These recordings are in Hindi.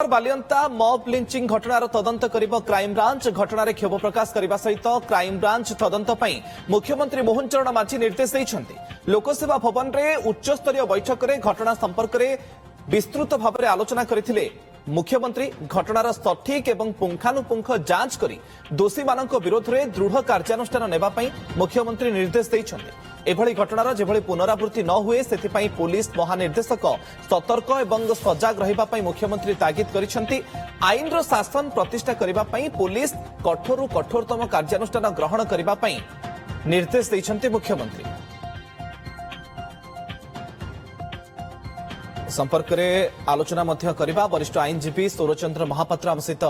बालियंता मॉब लिंचिंग घटनार तदंत करिब क्राइम ब्रांच घटनार क्षोभ प्रकाश करने सहित क्राइम ब्रांच तदंत पई मुख्यमंत्री मोहन चरण माझी निर्देश देइछन्ति। लोकसेवा भवन रे उच्चस्तरीय बैठक रे घटना संपर्क रे विस्तृत भाव में आलोचना करथिले मुख्यमंत्री। घटनार सठिक एवं पुंखानुपुंख जांच करी दोषी मानक विरोध में दृढ़ कार्यानुष्ठान नेबा पई मुख्यमंत्री निर्देश देइछन्ति। एभली घटनार जेभली पुनरावृत्ति न हुए सेथिपाई पुलिस महानिर्देशक सतर्क एवं सजग रहिबा पई मुख्यमंत्री तागिद करिसेंति। आईनर शासन प्रतिष्ठा करिबा पई पुलिस कठोर कठोरतम कार्यानुष्ठान ग्रहण करिबा पई निर्देश दैछन्ति मुख्यमंत्री। संपर्क में आलोचना मध्य करिबा वरिष्ठ आईनजीवी सौरचंद्र महापात्र आम सहित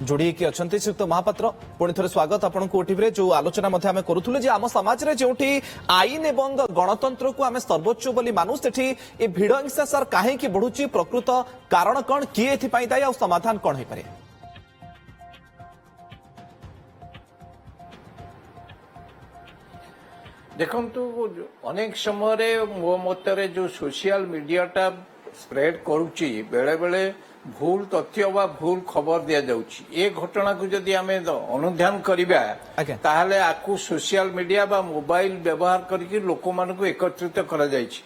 जोड़ी की अच्छा श्रीयुक्त महापात्र पुणी थे स्वागत आपको ओटीवी जो आलोचना आम करूँ जे आम समाज में जो आईन एवं गणतंत्र को आम सर्वोच्च बोली मानु से भिड़ हिंसा सार कहीं बढ़ुची प्रकृत कारण कौन किए एथिपाई दायी आ समाधान कौन हो पारे। देखंतु अनेक समय मो मतरे जो सोशल मीडियाटा स्प्रेड करुच्ची बेले बेले भूल तथ्य वा भूल खबर दिया जाउची। ए घटना को जदि आमे अनुध्यान करिबा ताहले आकु सोशल मीडिया बा मोबाइल व्यवहार करके लोक मानकु एकत्रित करा जायछि।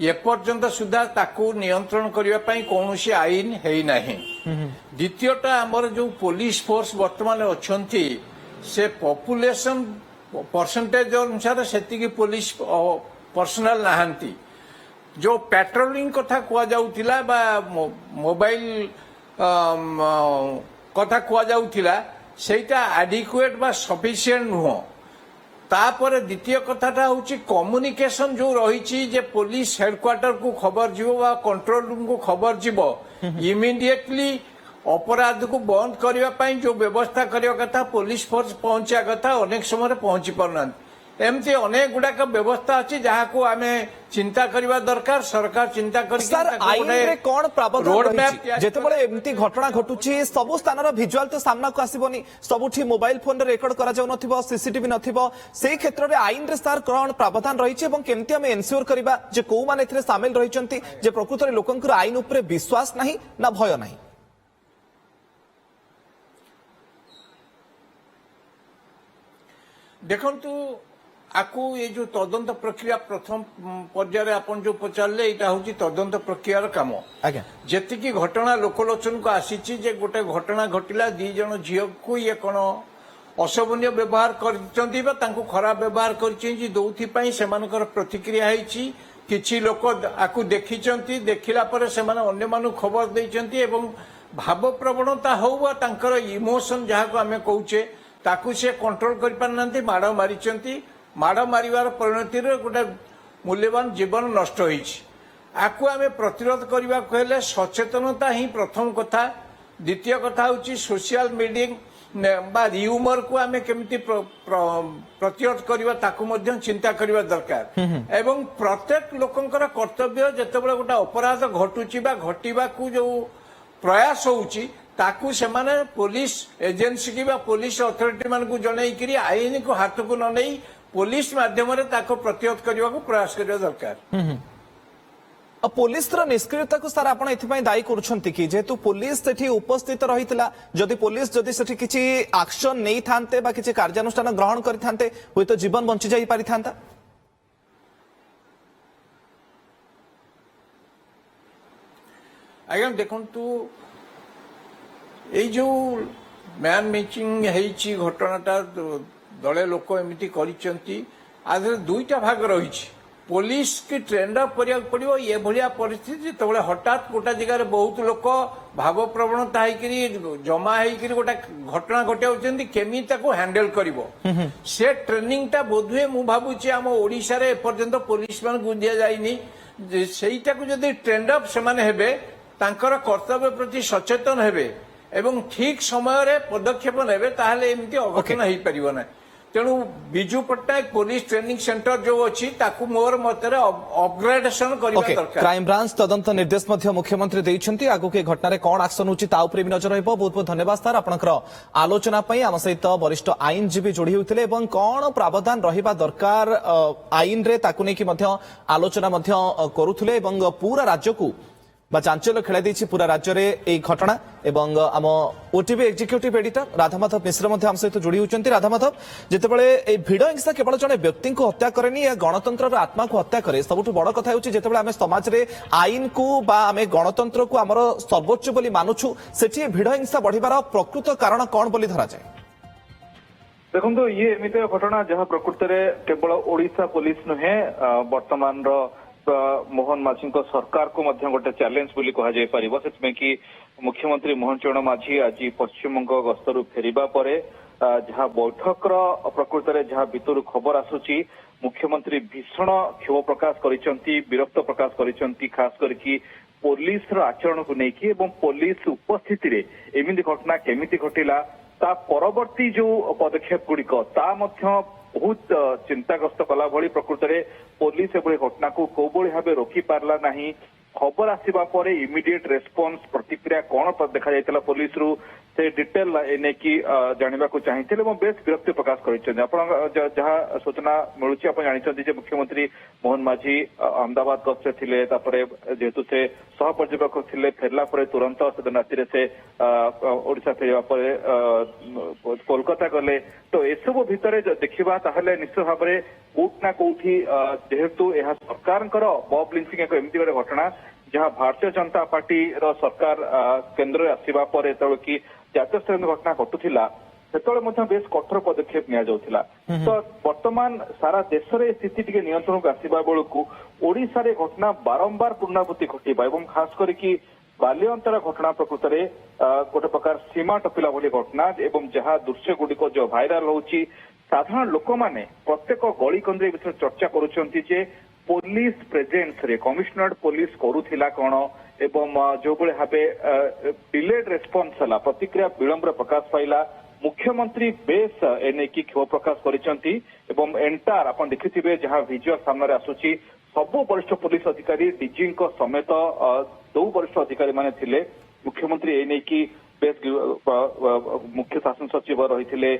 ए पर्यंत सुधा ताकु नियंत्रण करिवा पई कोनोसी आईन हेई नाही। द्वितीयटा हमर जो पुलिस फोर्स वर्तमान अछंती से पॉपुलेशन परसेंटेज अनुसार सेतिकी पुलिस पर्सनल नाहंती। जो पेट्रोलिंग कथा कुआ जाउथिला बा मोबाइल कथा कुआ जाउथिला सेटा एडिक्वेट बा सफिशिएंट नुह। तापर द्वितीय कथाटा होची कम्युनिकेशन जो रहिछि जे पुलिस हेडक्वार्टर को खबर जीवो बा कंट्रोल रूम को खबर जीवो इमीडिएटली अपराध को बंद करने पाई जो व्यवस्था करने कथा पुलिस फोर्स पहुंचा कथा अनेक समय पहुंची पारना। एमती अनेक गुड़ाक व्यवस्था अच्छी जहाँ को आम चिंता करने दरकार सरकार चिंता कर एमती घटना घटुची सबु स्थान भिजुआल तो सामना को आसबनी सबुठी मोबाइल फोन रेकर्ड करा सीसीटीवी नथिबो से क्षेत्र में आईन रे सार कौन प्रावधान रही केमती आम एनश्योर करबा जे को माने एथिरे शामिल रहिचंती जे प्रकृत रे लोकंकर आईन उपरे विश्वास नहीं ना भय नहीं। देखंतु आकु ये जो तदंत प्रक्रिया प्रथम पर्यायर आपन जो पचारले एटा होची तदंत प्रक्रियार काम। आज्ञा जेतिकी घटना लोकलोचन को आसीची जे गोटे घटना घटिला दी जण झियो को ये कोन अशोभनीय व्यवहार करचंती बा तांको खराब व्यवहार करची जे दोथि पई सेमानकर प्रतिक्रिया हेची किछि लोक आकु देखिचंती देखिला पर सेमान अन्य मानु खबर दैचंती एवं भाव प्रवणता हो बा तांकर इमोशन जहा को हमें कहूचे ताकू से कंट्रोल कर पारनांती माड़ मारिचंती। माड़ मारिवार परिणति रे गोटे मूल्यवान जीवन नष्ट होईछि। आकु आमे प्रतिरोध करबा कहले सचेतनता ही प्रथम कथा। द्वितीय कथा होची सोशल मीडिया बा ह्यूमर को आमे केमिति प्रतिरोध करबा ताकू मध्य चिंता करबा दरकार। एवं प्रत्येक लोकंकर कर्तव्य जेतेबेले गोटे अपराध घटुची बा घटिबा को जो प्रयास होउची ताकू सेमाने पुलिस एजेंसी की बा पुलिस अथॉरिटी मान को जणई आईन को हाथ को न नहीं पुलिस माध्यम ताको प्रतिरोध करने को प्रयास करने दरकार। पुलिस निष्क्रियता को सार आपण एथिपाई दायी करूछंती कि जेतु पुलिस सेठी उपस्थित रहितला जदि पुलिस जदि सेठी किछि एक्शन नै थांते बा किछि कार्यानुष्ठान ग्रहण करि थांते होय तो जीवन बंची जाई पारि थांता। आज्ञा देखंतु ये जो मैन मैचिंग है घटनाटा दले लोक एमती कर दुईटा भाग रही पुलिस की ट्रेंड अप करिया पड़िबो ये भलिया परिस्थिति तबले हठात गोटा जगह बहुत लोक भाव प्रवणता है जमा है गोटा घटना घटाउछंती केमी ताको हैंडल करिवो से ट्रेनिंग टा बोधुए मु भाबुची आम ओडिसा रे एपर्यंत पुलिस मान को दिया जाइनी सेईटा को जदी ट्रेंड अप से माने हेबे तांकर कर्तव्य प्रति सचेतन हेबे एवं ठीक समय रे पदक्षेप नेबे ताहले एमती अघटन होई परिबो ना। तेणु Biju Patnaik police training centre जो अच्छी ताकू मोर मतरे अपग्रेडेशन करबा दरकार। क्राइम ब्रांच तदंत निर्देश मध्य मुख्यमंत्री दैछंती आगु के घटना रे कोन एक्शन होची ता उपरे भी नजर रहबो। बहुत बहुत धन्यवाद सर आपनकर आलोचना पई आम सहित वरिष्ठ आईनजीवी जोड़ी होतिले एवं कोन प्रावधान रहिबा दरकार आईन रे ताकू नै कि मध्य आलोचना मध्य करूथुले एवं पूरा राज्य को বা চাঞ্চল্য খেলাই দিয়েছে পুরা রাজ্যের এই ঘটনা এবং আম ওটিভি এক্সিক্यूटिव एडिटर राधामाधव मिश्र आम सहित जोड़ी होती। राधामाधव जितेबाला এই ভিড় হিংসা কেবল জনে ব্যক্তি হত্যা করেনি গণতন্ত্রর আত্মা को হত্যা করে सबुठ बड़ कथा होची যেতেবেলে আমি সমাজরে আইন কু বা আমি গণতন্ত্র কু আমার সর্বোচ্চ বলি মানুছু সেটি ভিড় হিংসা বড়িবার প্রকৃত কারণ কোন বলি ধরা যায়? দেখুন ইয়ে এমিতি ঘটনা যাহা প্রকৃতরে কেবল ওড়িশা পুলিশ নুহে বর্তমান মোহন মাঝি সরকার को गोटे चैलेंज बोली कह जाय परिबो सेतमे कि मुख्यमंत्री मोहन चरण माझी आज पश्चिमबंग गस्तरु फेरिबा परे जहाँ बैठक प्रकृतरे जहाँ भितर खबर आसुची मुख्यमंत्री भीषण क्षोभ प्रकाश करिसंती विरक्त प्रकाश करिसंती खास करके पुलिस आचरण को लेकिन एवं पुलिस उपस्थिति रे एमिति घटना केमिति घटिला ता परवर्ती जो पदक्षेप गुड़िक ता मध्य बहुत चिंताग्रस्त कला भली प्रकृतरे पुलिस एभली घटना को कौ भाव रोकी पारला नहीं खबर आसिबा परे इमिडिएट रेस्पॉन्स प्रतिक्रिया कौन देखा जाइतला पुलिस रु से डिटेल एने की जानिबा को चाहिथिले एवं बेस विरक्ति प्रकाश करिसेन आपण जहाँ सूचना मिलुची आपण जानिछन्ती जे मुख्यमंत्री मोहन माझी अहमदाबाद गस्ते थिले तापरे जेहेतु से सह पर्यवेक्षक थिले फेरला परे तुरंत सेदिन राति से ओडिशा फेरिबा परे कोलकाता गले तो एसबु भितरे देखिबा ताहले निश्चित भाव में कोट ना कोठी जेहेतु यह सरकारଙ୍କର बॉब लिंचिंग एक एमती गोटे घटना जहाँ भारतीय जनता पार्टी सरकार केन्द्र आसवा पर कि जातीय स्तर घटना घटुला से बेस कठोर पदक्षेप नियाजाउथिला तो वर्तमान सारा देश में स्थिति टिके नियंत्रण को आसवा बेलू ओडिशा रे घटना बारंबार पुनरावृत्ति घटिबा एवं खास करके बाल्यंतर घटना प्रकृतरे गोटे प्रकार सीमा टपिला भली घटना एवं जहाँ दृश्य गुड़िक जो भाइराल होची साधारण लोक माने प्रत्येक गली कंदे विषय चर्चा करुछंती जे पुलिस प्रेजेंस रे कमिशनरेट पुलिस करुथिला कोन एवं जो बळे भाबे डिलेड रेस्पॉन्स हला प्रतिक्रिया विलंब प्रकाश पाइला मुख्यमंत्री बेस एने की क्षोभ प्रकाश करिसंती एवं एंटार आपण देखिथिबे जहां विजुअल सामने आसुची सब वरिष्ठ पुलिस अधिकारी डीजी समेत दो वरिष्ठ अधिकारी माने थिले मुख्यमंत्री एने की बेस मुख्य शासन सचिव रही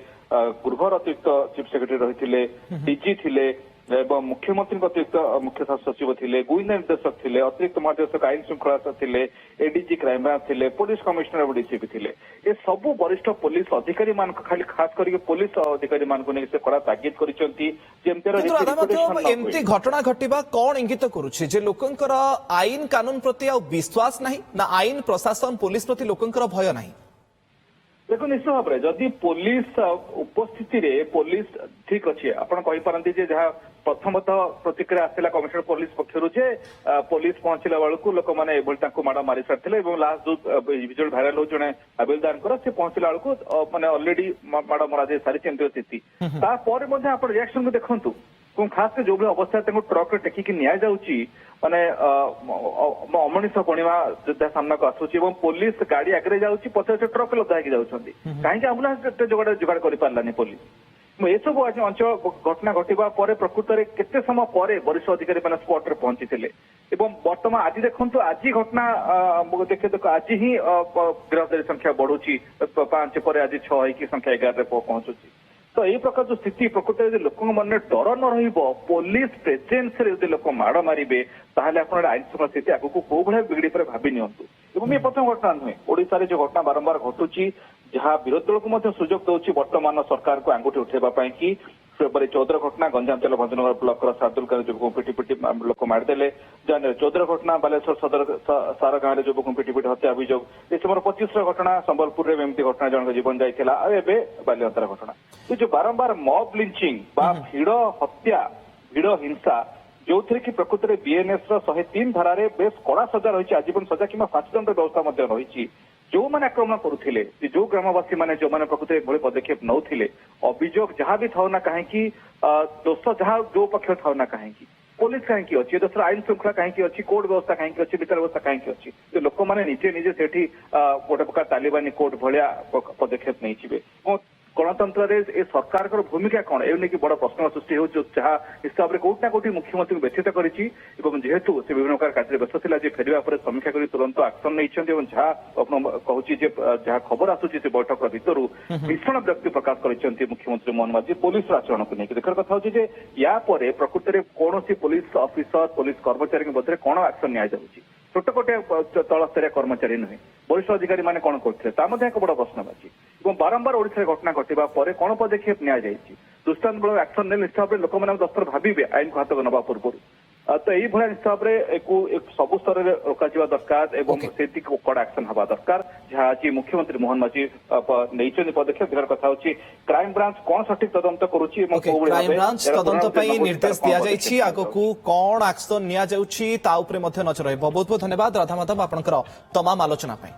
गृह अतिरिक्त चीफ सेक्रेटरी रही डीजी थिले एवं मुख्यमंत्री अतिरिक्त मुख्य शासन सचिव थिले गुइंदा निर्देशक थिले अतिरिक्त महानिदेशक आईन श्रृंखला थिले एडीजी क्राइम ब्रांच थिले पुलिस कमिश्नर डीसीपी थिले ए सब वरिष्ठ पुलिस अधिकारी मान खाली खास करके पुलिस अधिकारी मान को से कड़ा ताकीद करिसंती एमती घटना घटिबा कौन इंगित करुछि जे लोकंकर आईन कानून प्रति आ विश्वास नहीं ना आईन प्रशासन पुलिस प्रति लोकंकर भय नहीं? देखो निश्चित भाव में जदि पुलिस उपस्थिति रे पुलिस ठीक अच्छे आपड़ कहीपारती जहाँ प्रथमतः प्रतिक्रिया आसला कमिशनर पुलिस पक्षर जे पुलिस पहुंचला बेलू लोक मैंने माड़ मारी सारी लास्ट जो विजुअल भाइराल हो जड़े आबिलदार से पहुंचला बेलू मैंने अलरेडी माड़ मरा जाए सारी स्थिति तापर आप रिएक्शन को देखु खास कर जो अवस्था ट्रक टेकिक निया जाउची माने अमनिष पणिमा सामना को आसुची एवं पुलिस गाड़ी आगे जाउची पछे से ट्रक लदा होगी जाउछंती काहे एम्बुलेंस जोगाड़ कर पारलानी पुलिस ये सब आज अंचल घटना घटिबा परे प्रकृत में केते समय परे वरिष्ठ अधिकारी मैंने स्पॉट रे पहुंची थिले एवं वर्तमान आज देखंतु आज घटना देखे देखो आज ही गिरफ्तारी संख्या बढ़ुची 5 पर आज 6 की संख्या 11 रे पहुंचुची तो यही प्रकार जो स्थिति प्रकृत में लोक मन डर न पुलिस प्रेजेन्स रे लोक माड़ मारे ताहले आपण आईन श्रृंखला स्थिति आगु को भाई बिगड़ी पर भावी नियंतु एवं ये प्रथम घटना नुहे ओडिशा रे जो घटना बारंबार घटुची जहाँ विरोधी दल को सुजोग दौर वर्तमान सरकार को आंगुठी उठेबा कि फेब्रुआरी 14 घटना गंजाम जिला भंजनगर ब्लॉक सादुलकार युवक पिटी पिटी लोक मारिदेले 14 घटना बालेश्वर सदर सारा गाँव में युवक पिटी पिटी हत्या अभियोग डिसेम्बर 25 घटना संबलपुर में एमती घटना जन जीवन जाइला बाल्यंतर घटना ये जो बारंबार मॉब लिंचिंग भिड़ हत्या भिड़ हिंसा जो थे कि प्रकृत में बीएनएस 103 धारा बेस कड़ा सजा रही आजीवन सजा कि फांसीदंड व्यवस्था रही जो मैंने आक्रमण करुले जो ग्रामवासी मैंने जो मैंने प्रकृत में पदक्षेप नौले अभियोग जहाँ भी था ना कहीं दोष जहाँ जो पक्ष था ना कहीं पुलिस कहीं अच्छी देश आईन श्रृंखला कहीं अच्छी कोर्ट व्यवस्था कहीं अच्छी विचार व्यवस्था कहीं अच्छी तो लोक मैंने निजे निजे से गोटे प्रकार तालिबानी कोर्ट भाया पदक्षेप नहीं थे गणतंत्र ए सरकार भूमिका कौन ए कि बड़ प्रश्न सृष्टि हो जहाँ हिसाब से कोटना कोटी मुख्यमंत्री व्यथित करेतु से विभिन्न प्रकार कार्य व्यस्त था फेरवा पर समीक्षा कर तुरंत एक्शन नहीं जहाँ कहूँ जहाँ खबर आसूची से बैठक भितर भीषण व्यक्ति प्रकाश कर मुख्यमंत्री मोहन माझी पुलिस आचरण को लेकर देखार कथा हूँ या प्रकृत में कौन पुलिस ऑफिसर पुलिस कर्मचारी मध्य कौन एक्शन नि छोट गोटे तलस्तरीय कर्मचारी नुहे वरिष्ठ अधिकारी मैंने कौन करते एक बड़ प्रश्नवाची और बारंबार ओडिशा घटना घटवा पर कौन पदक्षेप दृष्टान्तमूलक एक्शन ने निश्चित भाव लोक मैंने 10 थर भावे आईन को हाथ नवा पूर्व तो यही भाया निश्चित भाव सब स्तर में रोक दरकार और से कड़ा एक्शन हवा दरकार जहाँ आज मुख्यमंत्री मोहन माझी नहीं पदक्षेप यार कथा होची क्राइम ब्रांच कौन सठिक तदंत करुची क्राइम ब्रांच तदंत ପାଇଁ ନିର୍ଦ୍ଦେଶ ଦିଆଯାଇଛି ଆଗକୁ କଣ ଆକ୍ସନ ନିଆଯାଉଛି ତା ଉପରେ ମଧ୍ୟ ନଜର ରହିବ। ବହୁତ ବହୁତ ଧନ୍ୟବାଦ ରାଧାମାଧବ ଆପଣଙ୍କର ତମାମ ଆଲୋଚନା ପାଇଁ।